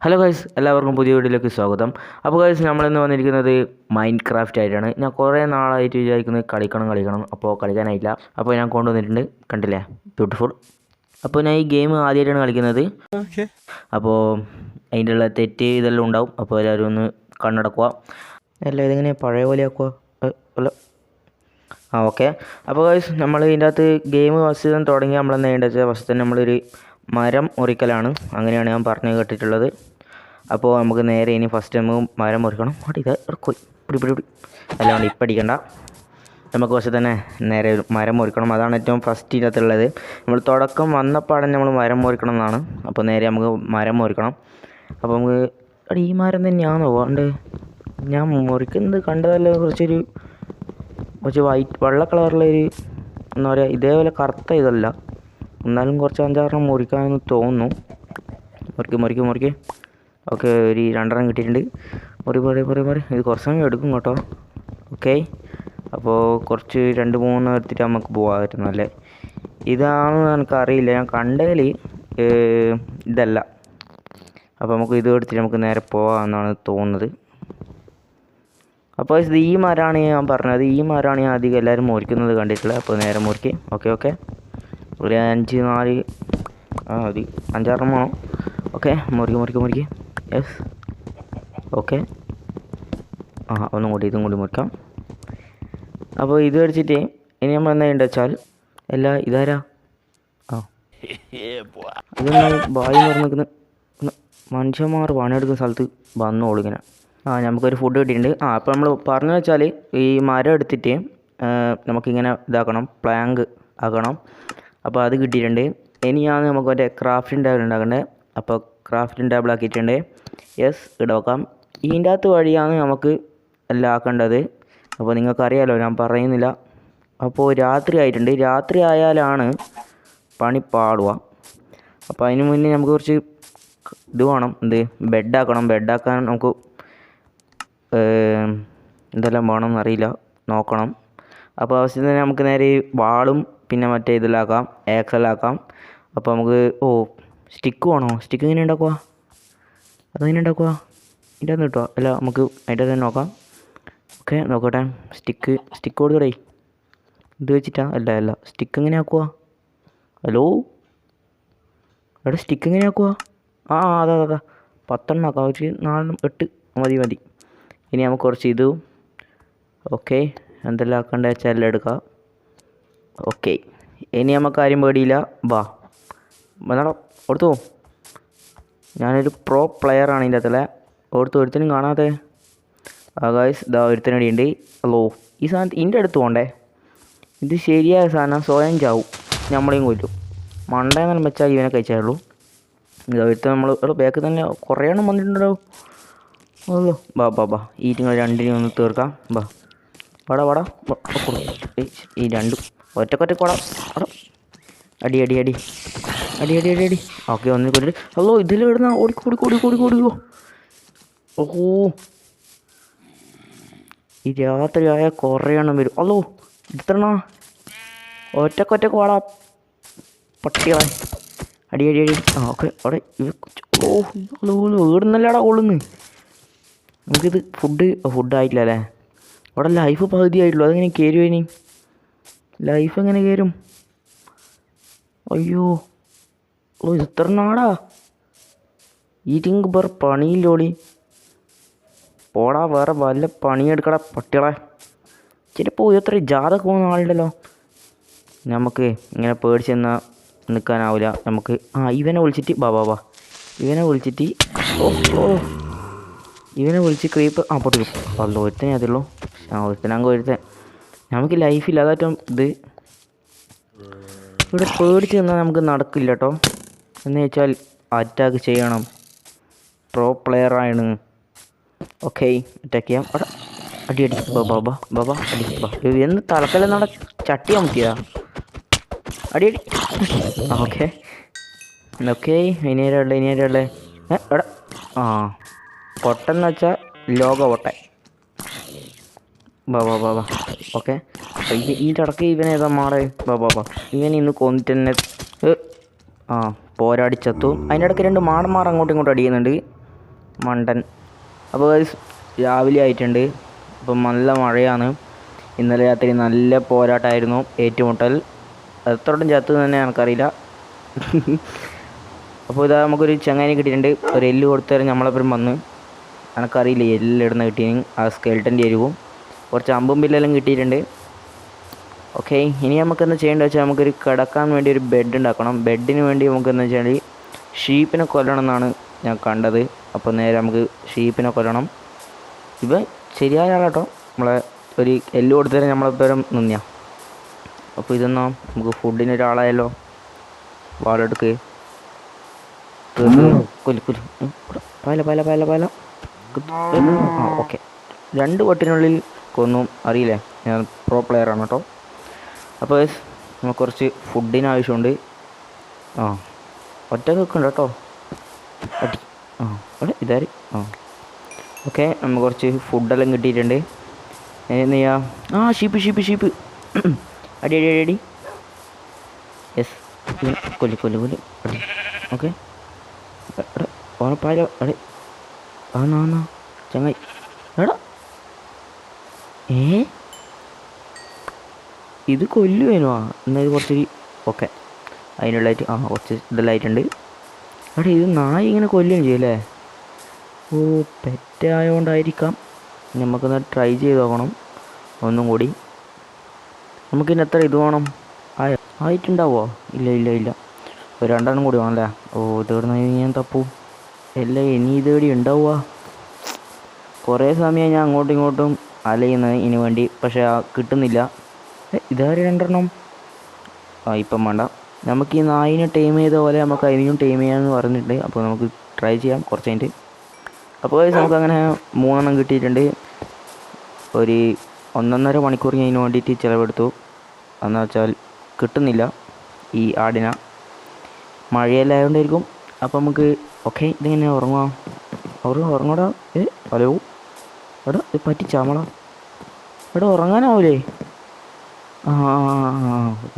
Hello guys, എല്ലാവർക്കും പുതിയ വീഡിയോയിലേക്ക് സ്വാഗതം. അപ്പോൾ ഗൈസ്, നമ്മളിന്ന് വന്നിരിക്കുന്നത് മൈൻഡ് ക്രാഫ്റ്റ് ആയിട്ടാണ്. ഞാൻ കുറേ നാളായിട്ട് വിചാരിക്കുന്നത് കളിക്കണം, അപ്പോൾ കളിക്കാനായില്ല. അപ്പോൾ ഞാൻ കൊണ്ടുവന്നിട്ടുണ്ട്, കണ്ടില്ലേ, ബ്യൂട്ടിഫുൾ. അപ്പോൾ ഞാൻ ഈ ഗെയിം ആദ്യമായിട്ടാണ് കളിക്കുന്നത്. അപ്പോൾ അതിൻ്റെ ഉള്ള തെറ്റ് ഇതെല്ലാം ഉണ്ടാവും. അപ്പോൾ എല്ലാവരും ഒന്ന് കണ്ണടക്കുക. അല്ല, ഇതെങ്ങനെ പഴയ പോലെ ആക്കുക? അല്ല, ഓക്കെ. അപ്പോൾ ഗൈസ്, നമ്മൾ ഇതിൻ്റെ അകത്ത് ഗെയിം ഫസ്റ്റ് തന്നെ തുടങ്ങി നമ്മളെന്ന് ചെയ്യേണ്ടത് വെച്ചാൽ ഫസ്റ്റ് തന്നെ നമ്മളൊരു മരം മുറിക്കലാണ്. അങ്ങനെയാണ് ഞാൻ പറഞ്ഞു കേട്ടിട്ടുള്ളത്. അപ്പോൾ നമുക്ക് നേരെ ഇനി ഫസ്റ്റ് നമുക്ക് മരം മുറിക്കണം. ഇത് പിടി അല്ലാണ്ട് ഇപ്പം അടിക്കണ്ട. നമുക്ക് ഫസ്റ്റ് തന്നെ നേരെ മരം മുറിക്കണം. അതാണ് ഏറ്റവും ഫസ്റ്റ് ഇതിനകത്തുള്ളത്. നമ്മൾ തുടക്കം വന്നപ്പാടന്നെ നമ്മൾ മരം മുറിക്കണം എന്നാണ്. അപ്പോൾ നേരെ നമുക്ക് മരം മുറിക്കണം. അപ്പോൾ നമുക്ക് ഈ മരം തന്നെയാണോ പണ്ട് ഞാൻ മുറിക്കുന്നത് കണ്ടതല്ല? കുറച്ച് വൈറ്റ് വെള്ള കളറിലൊരു എന്താ പറയുക, ഇതേപോലെ കറുത്ത ഇതല്ല, എന്നാലും കുറച്ച് 5-6 മുറിക്കാമെന്ന് തോന്നുന്നു. മുറിക്ക് ഓക്കെ. ഒരു 2 കിട്ടിയിട്ടുണ്ട്. മുറി ഇത് കുറച്ച് സമയം എടുക്കും കേട്ടോ. ഓക്കെ. അപ്പോൾ കുറച്ച് 2-3 എടുത്തിട്ട് നമുക്ക് പോകാമായിരുന്നല്ലേ. ഇതാണെന്ന് എനിക്കറിയില്ല, ഞാൻ കണ്ടതിൽ ഇതല്ല. അപ്പോൾ നമുക്ക് ഇത് എടുത്തിട്ട് നമുക്ക് നേരെ പോകാമെന്നാണ് തോന്നുന്നത്. അപ്പോൾ ഇത് ഈ മരമാണ് ഞാൻ പറഞ്ഞത്. ഈ മരമാണ് ഞാൻ അധികം എല്ലാവരും മുറിക്കുന്നത് കണ്ടിട്ടുള്ളത്. അപ്പോൾ നേരെ മുറിക്ക്. ഓക്കെ ഒരു 5-4 മതി, 5-6 വേണം. ഓക്കെ, മുറിക്ക്. Yes, okay. ഒന്നും കൂടി ഇതും കൂടി മുറിക്കാം. അപ്പോൾ ഇത് അടിച്ചിട്ട് ഇനി നമ്മൾ എന്താ ചെയ്യേണ്ടത് വെച്ചാൽ ഇതാരാ ഇതെന്താ ബായി പറഞ്ഞിരിക്കുന്ന മനുഷ്യന്മാർ പണിയെടുക്കുന്ന സ്ഥലത്ത് വന്നോളൂ ഇങ്ങനെ. നമുക്കൊരു ഫുഡ് കിട്ടിയിട്ടുണ്ട്. അപ്പോൾ നമ്മൾ പറഞ്ഞു വെച്ചാൽ ഈ മരം എടുത്തിട്ട് നമുക്കിങ്ങനെ ഇതാക്കണം, പ്ലാങ്ക് ആക്കണം. അപ്പോൾ അത് കിട്ടിയിട്ടുണ്ട്. ഇനിയാണ് നമുക്ക് മറ്റേ ക്രാഫ്റ്റിംഗ് ടേബിൾ ഉണ്ടാക്കേണ്ടത്. അപ്പോൾ ക്രാഫ്റ്റിംഗ് ടേബിൾ ആക്കിയിട്ടുണ്ട്. യെസ്, ഇടവെക്കാം. ഇതിൻ്റെ അകത്ത് വഴിയാണ് നമുക്ക് എല്ലാം ആക്കേണ്ടത്. അപ്പോൾ നിങ്ങൾക്കറിയാലോ, ഞാൻ പറയുന്നില്ല. അപ്പോൾ രാത്രി ആയിട്ടുണ്ട്. രാത്രി ആയാലാണ് പണി പാടുക. അപ്പോൾ അതിന് മുന്നേ നമുക്ക് കുറച്ച് ഇത് വേണം, ബെഡാക്കണം. ബെഡാക്കാൻ നമുക്ക് എന്തെല്ലാം വേണമെന്ന് അറിയില്ല, നോക്കണം. അപ്പോൾ ആവശ്യത്തിന് നമുക്ക് നേരെ വാളും പിന്നെ മറ്റേ ഇതിലാക്കാം, ആക്സലാക്കാം. അപ്പോൾ നമുക്ക് സ്റ്റിക്ക് വേണോ? സ്റ്റിക്ക് എങ്ങനെ ഉണ്ടാക്കുക? അതെങ്ങനെ ഉണ്ടാക്കുക? ഇതിൻ്റെ അകത്ത് കിട്ടുക? അല്ല, നമുക്ക് അതിൻ്റെ തന്നെ നോക്കാം. ഓക്കെ, നോക്കട്ടെ. സ്റ്റിക്ക് കൊടുത്തടേ. ഇത് വെച്ചിട്ടാ? അല്ല, സ്റ്റിക്ക് എങ്ങനെ ആക്കുക? ഹലോ എടാ, സ്റ്റിക്ക് എങ്ങനെ ആക്കുക? അതാ 10 ആക്കാം. ഒരു 4-8 മതി. ഇനി നമുക്ക് കുറച്ച് ഇത്. ഓക്കെ, എന്തെല്ലാം ആക്കേണ്ടത് വെച്ചാൽ എല്ലാം എടുക്കാം. ഓക്കെ, ഇനി നമുക്ക് ആരും പേടിയില്ല. വന്നോളാം, കൊടുത്തു. ഞാനൊരു പ്രോ പ്ലെയറാണ് ഇതിൻ്റെ അകത്തുള്ള. ഒരുത്തനും കാണാതെ. ഗായ്സ്, ഒരുത്തനടിയുണ്ട്. ഹലോ, ഈ സാധനത്ത് ഇതിൻ്റെ അടുത്ത് പോകണ്ടേ? ഇത് ശരിയായ സാധനം സ്വയം ചാവും, നമ്മളെയും കൊല്ലും. മണ്ടയെന്നെല്ലാം വെച്ചാൽ ഇവനെ കഴിച്ചാലുള്ളൂ. ഒരുത്തൻ നമ്മൾ ബാക്കിൽ തന്നെ കുറേ എണ്ണം വന്നിട്ടുണ്ടോ? അല്ലോ, ബാ ഈ നിങ്ങൾ രണ്ടിനും ഒന്ന് തീർക്കാം. വാടാ ഈ രണ്ടും ഒറ്റക്കൊറ്റ അടി. ഓക്കെ, ഒന്ന് കൊല്ലി. ഹലോ, ഇതിലിടുന്ന ഓടിക്കോ. ഈ രാത്രിയായ കുറേ എണ്ണം വരും. ഹലോ, ഇതെണ്ണ ഒറ്റക്കൊറ്റ വാടാ പട്ടികളെ. അടി. ഓക്കെ, അവിടെ വീടുന്നല്ലേടാ കൊള്ളുന്നു. നമുക്കിത് ഫുഡായിട്ടില്ല അല്ലേ? അവിടെ ലൈഫ് പകുതി ആയിട്ടുള്ളൂ. അതെങ്ങനെ കയറുമോ? ഇനി ലൈഫ് എങ്ങനെ കയറും? അയ്യോ, ഇത്ര നാടാ ഇതിങ് വേറെ പണിയില്ലോടി. പോടാ, വേറെ വല്ല പണിയെടുക്കടാ പട്ടികളെ. ചിലപ്പോൾ എത്ര ജാഥക്ക് പോകുന്ന ആളുണ്ടല്ലോ. നമുക്ക് ഇങ്ങനെ പേടിച്ച് നിൽക്കാനാവില്ല. നമുക്ക് ഇവനെ വിളിച്ചിട്ട് ഇവനെ വിളിച്ചിട്ട് ഇവനെ വിളിച്ച് ക്രീപ്പ് പൊട്ടി. അല്ലോ, ഒരുത്തനെ അതുള്ളൂ. ഒരുത്തൻ നമുക്ക് ലൈഫില്ല. അതായിട്ടും ഇത് ഇവിടെ പേടിച്ച് നിന്നാൽ നമുക്ക് നടക്കില്ല കേട്ടോ. എന്ന് വെച്ചാൽ അറ്റാക്ക് ചെയ്യണം. പ്രോ പ്ലെയറാണ്. ഓക്കെ, അറ്റാക്ക് ചെയ്യാം. അടി അടി. എന്ന് തലക്കല്ല നട ചട്ടി അമുക്കിയതാ. അടി. ഓക്കെ. ഇനിയാരുള്ളേ എടാ. പൊട്ടെന്ന് വെച്ചാൽ ലോക പൊട്ടൻ. ഓക്കെ, ഈ ഇടയ്ക്ക് ഇവനേതാ മാറേ? ഇവനെ ഇന്ന് കൊന്നിട്ട് തന്നെ പോരാടി ചത്തു. അതിൻ്റെ ഇടയ്ക്ക് 2 മാടന്മാർ അങ്ങോട്ടും ഇങ്ങോട്ടും അടിക്കുന്നുണ്ട്. മണ്ടൻ. അപ്പോൾ രാവിലെ ആയിട്ടുണ്ട്. അപ്പം നല്ല മഴയാണ്. ഇന്നലെ രാത്രി നല്ല പോരാട്ടമായിരുന്നു, ഏറ്റുമുട്ടൽ. എത്രത്തോളം ചത്തു തന്നെ എനിക്കറിയില്ല. അപ്പോൾ ഇതാ നമുക്കൊരു ചങ്ങായിനെ കിട്ടിയിട്ടുണ്ട്. ഒരു എല്ല് കൊടുത്തവരെ നമ്മളെപ്പോഴും വന്ന് എനിക്കറിയില്ല എല്ലിടുന്ന കിട്ടിയെങ്കിൽ ആ സ്കെൽട്ടൻ്റെ എരിവും കുറച്ച് അമ്പും ബില്ലെല്ലാം കിട്ടിയിട്ടുണ്ട്. ഓക്കെ, ഇനി നമുക്കെന്താ ചെയ്യേണ്ടത് വെച്ചാൽ നമുക്കൊരു കിടക്കാൻ വേണ്ടി ഒരു ബെഡ് ഉണ്ടാക്കണം. ബെഡിന് വേണ്ടി നമുക്കെന്താ വെച്ചാൽ ഷീപ്പിനെ കൊല്ലണം എന്നാണ് ഞാൻ കണ്ടത്. അപ്പോൾ നേരെ നമുക്ക് ഷീപ്പിനെ കൊല്ലണം. ഇവൻ ശരിയായ ആളാട്ടോ, നമ്മളെ ഒരു എല്ല് കൊടുത്തവരെ നമ്മളെപ്പോഴും നിന്നാ. അപ്പോൾ ഇതെന്നാ നമുക്ക് ഫുഡിന് ഒരാളായല്ലോ. വാളെടുക്ക്, കൊല്ലു കൊല്ലു, പാല പാല പാല പാല. ആ ഓക്കെ, 2 വട്ടിനുള്ളിൽ കൊന്നും. അറിയില്ലേ, ഞാൻ പ്രോ പ്ലെയറാണ് കേട്ടോ. അപ്പോൾ നമുക്ക് കുറച്ച് ഫുഡിന് ആവശ്യമുണ്ട്. ആ ഒറ്റക്ക് വെക്കുന്നുണ്ട് കേട്ടോ. അടി ആ അവിടെ ഇതാര്. ആ ഓക്കെ, നമുക്ക് കുറച്ച് ഫുഡെല്ലാം കിട്ടിയിട്ടുണ്ട്. എന്തെയ്യാ? ആ ഷീപ്പ് ഷീപ്പ് ഷീപ്പ്. അടി അടി അടി അടി. യെസ്, കൊല്ലു കൊല്ലു കൊല്ലു. അടി. ഓക്കെ, ഓണപ്പാലോ. അടി ആന്നാ ചങ്ങായി. എടാ ഇത് കൊല്ലുവേനോ? എന്നാൽ ഇത് കുറച്ച് ഓക്കെ അതിനുള്ളതായിട്ട് കുറച്ച് ഇതെല്ലാമായിട്ടുണ്ട്. എടാ ഇത് നായ ഇങ്ങനെ കൊല്ലുകയും ചെയ്യല്ലേ? ഓ പെറ്റായതുകൊണ്ടായിരിക്കാം. നമുക്കൊന്ന് ട്രൈ ചെയ്ത് നോക്കണം ഒന്നും കൂടി. നമുക്കിനി എത്ര ഇത് വേണം? ആയിട്ടുണ്ടാവോ? ഇല്ല ഇല്ല ഇല്ല, ഒരു 2 കൂടി വേണമല്ലേ? ഓ ഇതെവിടുന്ന ഞാൻ തപ്പൂ? അല്ല ഇനി ഇതെവിടെ ഉണ്ടാവുക? കുറേ സമയം ഞാൻ അങ്ങോട്ടും ഇങ്ങോട്ടും അലയുന്നത് ഇതിന് വേണ്ടി, പക്ഷേ കിട്ടുന്നില്ല. ഇതാര് 2 ഇപ്പം വേണ്ട. നമുക്ക് ഈ നായിനെ ടൈം ചെയ്ത പോലെ നമുക്ക് അതിനും ടൈം ചെയ്യാമെന്ന് പറഞ്ഞിട്ടുണ്ട്. അപ്പോൾ നമുക്ക് ട്രൈ ചെയ്യാം കുറച്ച് കഴിഞ്ഞിട്ട്. അപ്പോൾ നമുക്കങ്ങനെ 3 കിട്ടിയിട്ടുണ്ട്. ഒരു 1.5 മണിക്കൂർ ഞാൻ ഇതിന് വേണ്ടിയിട്ട് ചിലവെടുത്തു. എന്ന് വെച്ചാൽ കിട്ടുന്നില്ല ഈ ആടിന, മഴയെല്ലാം ആയതുകൊണ്ടായിരിക്കും. അപ്പോൾ നമുക്ക് ഓക്കെ ഇതെങ്ങനെ ഉറങ്ങാം? ഉറങ്ങടാ. ഹലോ എടാ ഇത് പറ്റിച്ചാമളാ. എടാ ഉറങ്ങാനാവൂലേ? ആ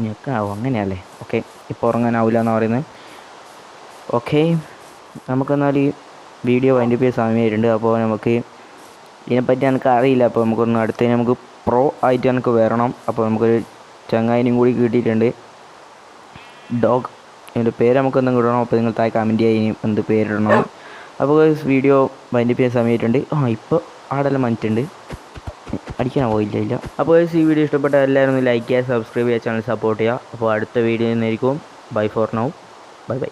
ഞെക്കാവും അങ്ങനെയല്ലേ? ഓക്കെ, ഇപ്പോൾ ഉറങ്ങാനാവില്ല എന്നാണ് പറയുന്നത്. ഓക്കെ, നമുക്കെന്നാൽ ഈ വീഡിയോ വൈൻഡപ്പ് ചെയ്യാൻ സമയമായിട്ടുണ്ട്. അപ്പോൾ നമുക്ക് ഇതിനെപ്പറ്റി എനിക്ക് അറിയില്ല. അപ്പോൾ നമുക്കൊന്ന് അടുത്തതിന് നമുക്ക് പ്രോ ആയിട്ട് എനിക്ക് വരണം. അപ്പോൾ നമുക്കൊരു ചങ്ങായിനും കൂടി കിട്ടിയിട്ടുണ്ട്, ഡോഗ്. അതിൻ്റെ പേര് നമുക്കൊന്നും കിട്ടണം. അപ്പോൾ നിങ്ങൾ താഴെ കമൻറ്റ് ചെയ്യാൻ എന്ത് പേരിടണം. അപ്പോൾ വീഡിയോ വൈൻഡപ്പ് ചെയ്യാൻ സമയമായിട്ടുണ്ട്. ഇപ്പോൾ ആടെല്ലാം വന്നിട്ടുണ്ട്. അടിക്കാനാവോ? ഇല്ല ഇല്ല. അപ്പോൾ ഈ വീഡിയോ ഇഷ്ടപ്പെട്ട എല്ലാവരും ഒന്ന് ലൈക്ക് ചെയ്യുക, സബ്സ്ക്രൈബ് ചെയ്യുക, ചാനൽ സപ്പോർട്ട് ചെയ്യുക. അപ്പോൾ അടുത്ത വീഡിയോ നിന്നായിരിക്കും. Bye for now, bye by.